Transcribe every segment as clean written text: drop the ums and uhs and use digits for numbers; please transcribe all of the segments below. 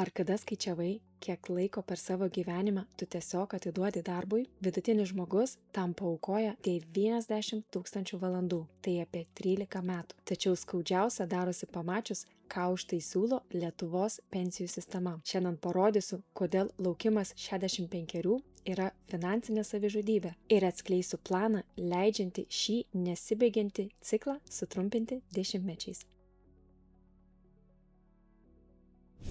Ar kada skaičiavai, kiek laiko per savo gyvenimą tu tiesiog atiduodi darbui? Vidutinis žmogus tam paaukoja 90 000 valandų, tai apie 13 metų. Tačiau skaudžiausia darosi pamačius, ką už tai siūlo Lietuvos pensijų sistema. Šiandien parodysiu, kodėl laukimas 65 yra finansinė savižudybė ir atskleisiu planą, leidžiantį šį nesibaigiantį ciklą sutrumpinti dešimtmečiais.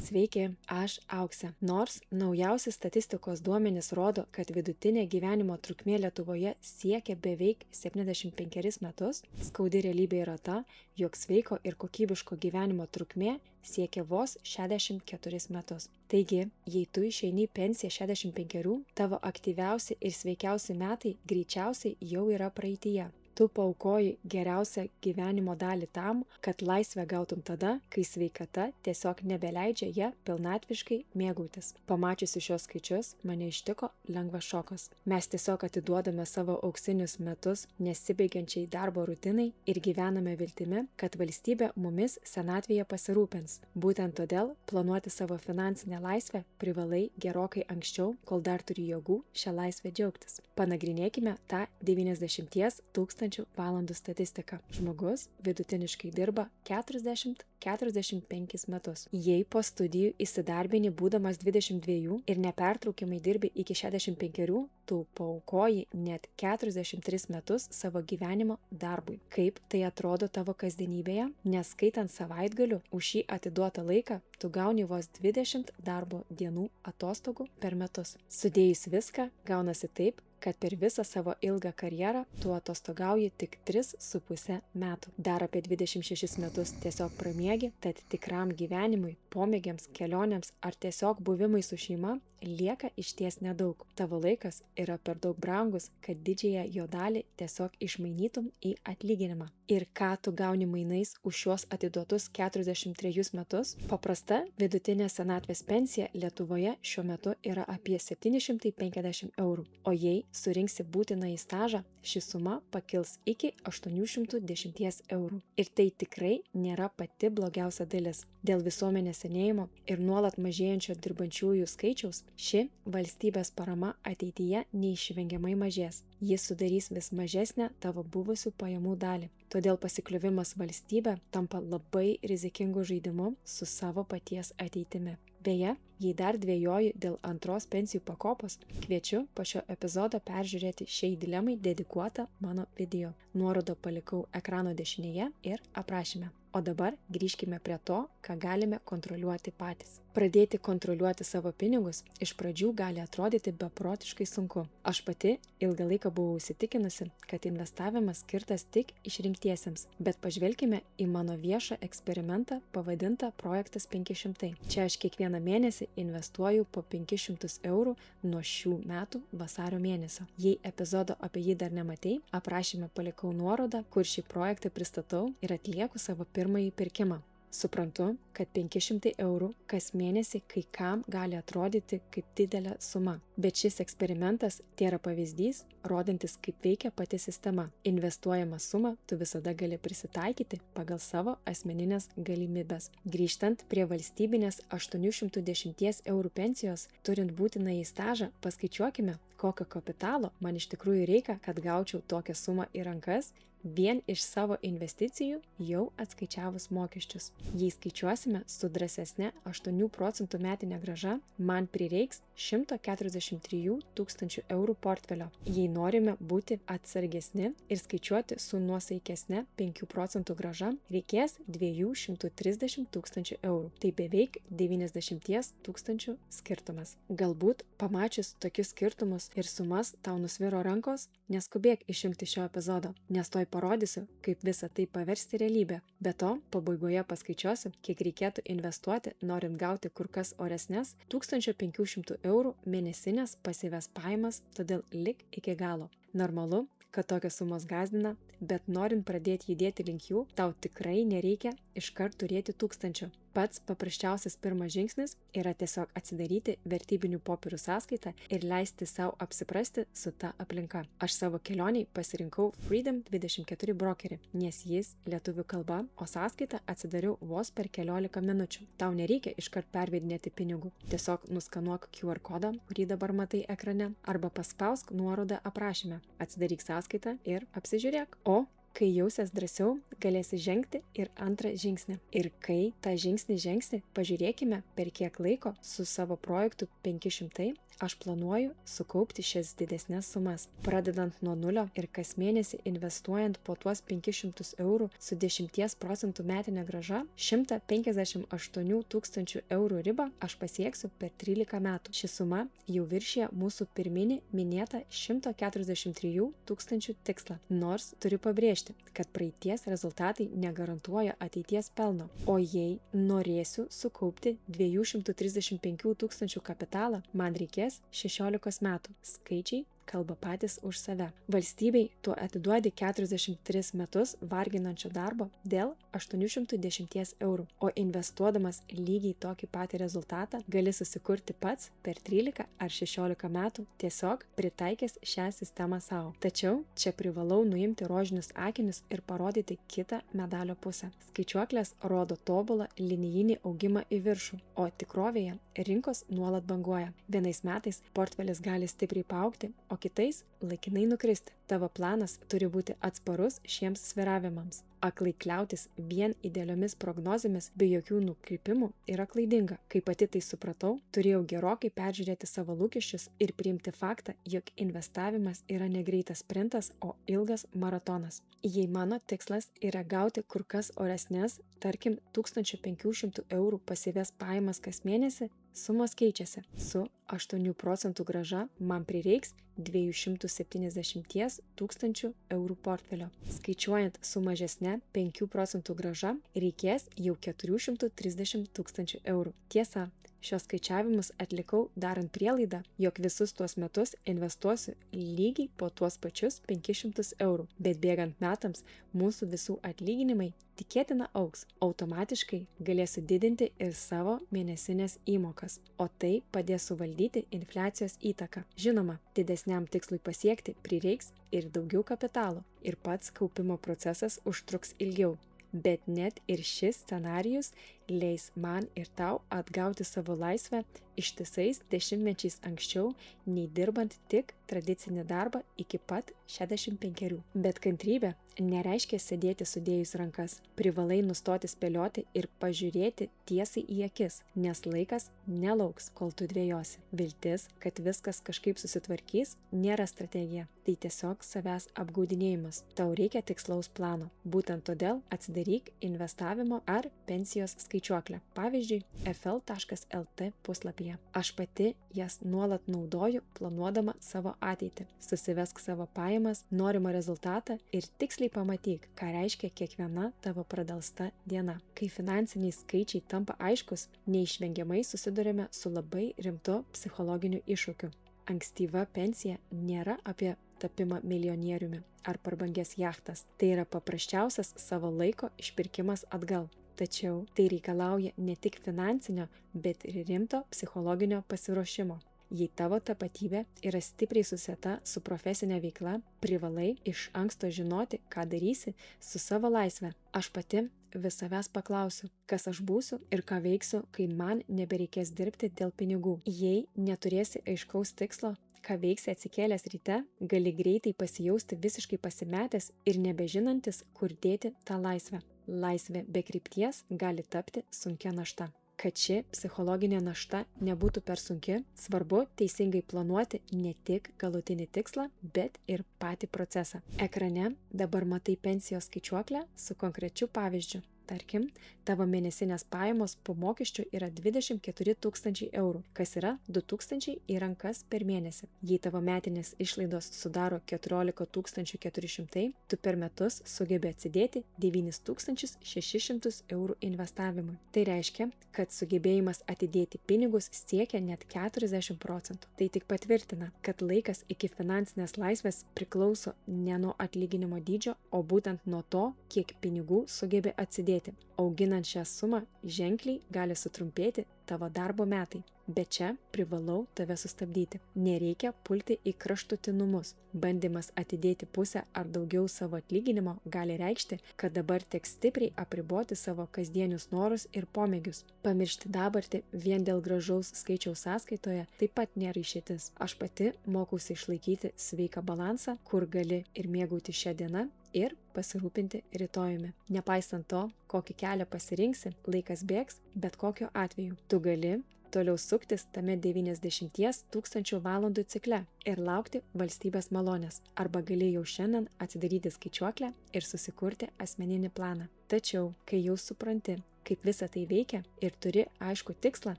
Sveiki, aš Auksė. Nors naujausi statistikos duomenys rodo, kad vidutinė gyvenimo trukmė Lietuvoje siekia beveik 75 metus, skaudi realybė yra ta, jog sveiko ir kokybiško gyvenimo trukmė siekia vos 64 metus. Taigi, jei tu išeini į pensiją 65, tavo aktyviausi ir sveikiausi metai greičiausiai jau yra praeityje. Tu paaukoji geriausią gyvenimo dalį tam, kad laisvę gautum tada, kai sveikata tiesiog nebeleidžia ją pilnatviškai mėgautis. Pamačiusi šios skaičius, mane ištiko lengvas šokas. Mes tiesiog atiduodame savo auksinius metus nesibaigiančiai darbo rutinai ir gyvename viltimi, kad valstybė mumis senatvėje pasirūpins. Būtent todėl planuoti savo finansinę laisvę privalai gerokai anksčiau, kol dar turi jėgų šią laisvę džiaugtis. Panagrinėkime tą 90 000 valandų statistiką. Žmogus vidutiniškai dirba 40-45 metus. Jei po studijų įsidarbini būdamas 22 ir nepertraukiamai dirbi iki 65, tu paaukoji net 43 metus savo gyvenimo darbui. Kaip tai atrodo tavo kasdienybėje? Neskaitant savaitgalių, už šį atiduotą laiką tu gauni vos 20 darbo dienų atostogų per metus. Sudėjus viską, gaunasi taip, kad per visą savo ilgą karjerą tu atostogauji tik 3,5 metų. Dar apie 26 metus tiesiog pramiegi, tad tikram gyvenimui, pomėgiams, kelionėms ar tiesiog buvimui su šeima lieka išties nedaug. Tavo laikas yra per daug brangus, kad didžiąją jo dalį tiesiog išmainytum į atlyginimą. Ir ką tu gauni mainais už šios atiduotus 43 metus? Paprasta vidutinė senatvės pensija Lietuvoje šiuo metu yra apie 750 eurų, o jei surinksi būtinąjį stažą, ši suma pakils iki 810 eurų. Ir tai tikrai nėra pati blogiausia dalis. Dėl visuomenės senėjimo ir nuolat mažėjančio dirbančiųjų skaičiaus, ši valstybės parama ateityje neišvengiamai mažės. Jis sudarys vis mažesnę tavo buvusių pajamų dalį. Todėl pasikliuvimas valstybė tampa labai rizikingu žaidimu su savo paties ateitimi. Beje, jei dar dvejoji dėl antros pensijų pakopos, kviečiu po šio epizodo peržiūrėti šiai dilemai dedikuotą mano video. Nuorodą palikau ekrano dešinėje ir aprašyme. O dabar grįžkime prie to, ką galime kontroliuoti patys. Pradėti kontroliuoti savo pinigus iš pradžių gali atrodyti beprotiškai sunku. Aš pati ilgą laiką buvau įsitikinusi, kad investavimas skirtas tik išrinktiesiems, bet pažvelkime į mano viešą eksperimentą pavadintą Projektas 500. Čia aš kiekvieną mėnesį investuoju po 500 eurų nuo šių metų vasario mėnesio. Jei epizodo apie jį dar nematei, aprašyme palikau nuorodą, kur šį projektą pristatau ir atlieku savo pirmąjį pirkimą. Suprantu, kad 500 eurų kas mėnesį kai kam gali atrodyti kaip didelė suma, bet šis eksperimentas tėra pavyzdys, rodantis, kaip veikia pati sistema. Investuojamą sumą tu visada gali prisitaikyti pagal savo asmeninės galimybės. Grįžtant prie valstybinės 810 eurų pensijos, turint būtinąjį stažą, paskaičiuokime, kokio kapitalo man iš tikrųjų reikia, kad gaučiau tokią sumą į rankas vien iš savo investicijų jau atskaičiavus mokesčius. Jei skaičiuosime su drąsesne 8% metinė grąža, man prireiks 143 000 eurų portfelio. Jei norime būti atsargesni ir skaičiuoti su nuosaikesne 5% grąža, reikės 230 000 eurų. Tai beveik 90 000 skirtumas. Galbūt pamačius tokius skirtumus ir sumas tau nusviro rankos, neskubėk išjungti šio epizodo, nes toj parodysiu, kaip visą tai paversti realybę. Be to, pabaigoje paskaičiuosiu, kiek reikėtų investuoti, norint gauti kur kas oresnes 1500 eurų mėnesinės pasyvias pajamas, todėl lik iki galo. Normalu, kad tokios sumos gąsdina, bet norint pradėti judėti link jų, tau tikrai nereikia iškart turėti 1000. Pats paprasčiausias pirmas žingsnis yra tiesiog atsidaryti vertybinių popierių sąskaitą ir leisti savo apsiprasti su ta aplinka. Aš savo kelioniai pasirinkau Freedom24 brokerį, nes jis lietuvių kalba, o sąskaitą atsidariau vos per keliolika minučių. Tau nereikia iškart pervedinėti pinigų. Tiesiog nuskanuok QR kodą, kurį dabar matai ekrane, arba paspausk nuorodą aprašyme. Atsidaryk sąskaitą ir apsižiūrėk. O kai jausies drąsiau, galėsi žengti ir antrą žingsnį. Ir kai tą žingsnį žengsi, pažiūrėkime, per kiek laiko su savo projektu 500 aš planuoju sukaupti šias didesnės sumas. Pradedant nuo nulio ir kas mėnesį investuojant po tuos 500 eurų su 10% metinė grąža, 158 000 eurų ribą aš pasieksiu per 13 metų. Ši suma jau viršė mūsų pirminį minėtą 143 000 tikslą. Nors turiu pabrėžti, kad praeities rezultatai negarantuoja ateities pelno. O jei norėsiu sukaupti 235 000 kapitalą, man reikės 16 metų. Skaičiai kalba patys už save. Valstybei tu atiduodi 43 metus varginančio darbo dėl 810 eurų, o investuodamas lygiai tokį patį rezultatą gali susikurti pats per 13 ar 16 metų, tiesiog pritaikęs šią sistemą savo. Tačiau čia privalau nuimti rožinius akinius ir parodyti kitą medalio pusę. Skaičiuoklės rodo tobulą linijinį augimą į viršų, o tikrovėje rinkos nuolat banguoja. Vienais metais portfelis gali stipriai paaugti, o kitais laikinai nukristi. Tavo planas turi būti atsparus šiems svyravimams. Aklai kliautis vien idealiomis prognozėmis be jokių nukrypimų yra klaidinga. Kai pati tai supratau, turėjau gerokai peržiūrėti savo lūkesčius ir priimti faktą, jog investavimas yra ne greitas sprintas, o ilgas maratonas. Jei mano tikslas yra gauti kur kas oresnės, tarkim 1500 eurų pasyvias pajamas kas mėnesį, sumos keičiasi. Su 8% grąža man prireiks 270 000 eurų portfelio. Skaičiuojant su mažesne 5% grąža, reikės jau 430 000 eurų. Tiesa, šios skaičiavimus atlikau darant prielaidą, jog visus tuos metus investuosiu lygiai po tuos pačius 500 eurų, bet bėgant metams mūsų visų atlyginimai tikėtina augs. Automatiškai galėsiu didinti ir savo mėnesinės įmokas, o tai padės suvaldyti infliacijos įtaką. Žinoma, didesniam tikslui pasiekti prireiks ir daugiau kapitalo, ir pats kaupimo procesas užtruks ilgiau. Bet net ir šis scenarijus leis man ir tau atgauti savo laisvę ištisais dešimtmečiais anksčiau, nei dirbant tik tradicinį darbą iki pat 65. Bet kantrybė nereiškia sėdėti sudėjus rankas. Privalai nustoti spėlioti ir pažiūrėti tiesiai į akis, nes laikas nelauks, kol tu dvejosi. Viltis, kad viskas kažkaip susitvarkys, nėra strategija. Tai tiesiog savęs apgaudinėjimas. Tau reikia tikslaus plano. Būtent todėl atsidaryk investavimo ar pensijos skaičiuoklę. Pavyzdžiui, fl.lt puslapyje. Aš pati jas nuolat naudoju, planuodama savo ateitį. Susivesk savo pajamas, norimą rezultatą ir tiksliai pamatyk, ką reiškia kiekviena tavo pradelsta diena. Kai finansiniai skaičiai tampa aiškus, neišvengiamai susidurime su labai rimtu psichologiniu iššūkiu. Ankstyva pensija nėra apie tapimą milijonieriumi ar prabangias jachtas. Tai yra paprasčiausias savo laiko išpirkimas atgal. Tačiau tai reikalauja ne tik finansinio, bet ir rimto psichologinio pasiruošimo. Jei tavo tapatybė yra stipriai susieta su profesinė veikla, privalai iš anksto žinoti, ką darysi su savo laisve. Aš pati vis savęs paklausiu, kas aš būsiu ir ką veiksiu, kai man nebereikės dirbti dėl pinigų. Jei neturėsi aiškaus tikslo, ką veiksi atsikėlęs ryte, gali greitai pasijausti visiškai pasimetęs ir nebežinantis, kur dėti tą laisvę. Laisvė be krypties gali tapti sunkia našta. Kad ši psichologinė našta nebūtų per sunki, svarbu teisingai planuoti ne tik galutinį tikslą, bet ir patį procesą. Ekrane dabar matai pensijos skaičiuoklę su konkrečiu pavyzdžiu. Tarkim, tavo mėnesinės pajamos po mokesčių yra 24 000 eurų, kas yra 2 000 į rankas per mėnesį. Jei tavo metinės išlaidos sudaro 14 400, tu per metus sugebi atsidėti 9 600 eurų investavimui. Tai reiškia, kad sugebėjimas atidėti pinigus siekia net 40%. Tai tik patvirtina, kad laikas iki finansinės laisvės priklauso ne nuo atlyginimo dydžio, o būtent nuo to, kiek pinigų sugebi atsidėti. pradėti. Auginant šią sumą ženkliai gali sutrumpėti tavo darbo metai. Bet čia privalau tave sustabdyti. Nereikia pulti į kraštutinumus. Bandymas atidėti pusę ar daugiau savo atlyginimo gali reikšti, kad dabar teks stipriai apriboti savo kasdienius norus ir pomėgius. Pamiršti dabartį vien dėl gražaus skaičiaus sąskaitoje taip pat nėra išeitis. Aš pati mokausi išlaikyti sveiką balansą, kur gali ir mėgauti šią dieną ir pasirūpinti rytojumi. Nepaisant to, kokį kelią pasirinksi, laikas bėgs, bet kokiu atveju. Tu gali toliau suktis tame 90 000 valandų cikle ir laukti valstybės malonės. Arba gali jau šiandien atsidaryti skaičiuoklę ir susikurti asmeninį planą. Tačiau, kai jau supranti, kaip visa tai veikia ir turi aišku tikslą,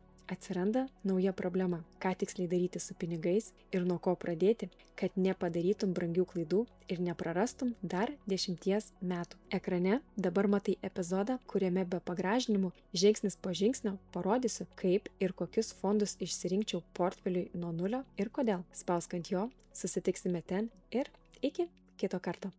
atsiranda nauja problema. Ką tiksliai daryti su pinigais ir nuo ko pradėti, kad nepadarytum brangių klaidų ir neprarastum dar 10 metų. Ekrane dabar matai epizodą, kuriame be pagražinimų žingsnis po žingsnio parodysiu, kaip ir kokius fondus išsirinkčiau portfeliui nuo nulio ir kodėl. Spausk ant jo, susitiksime ten ir iki kito karto.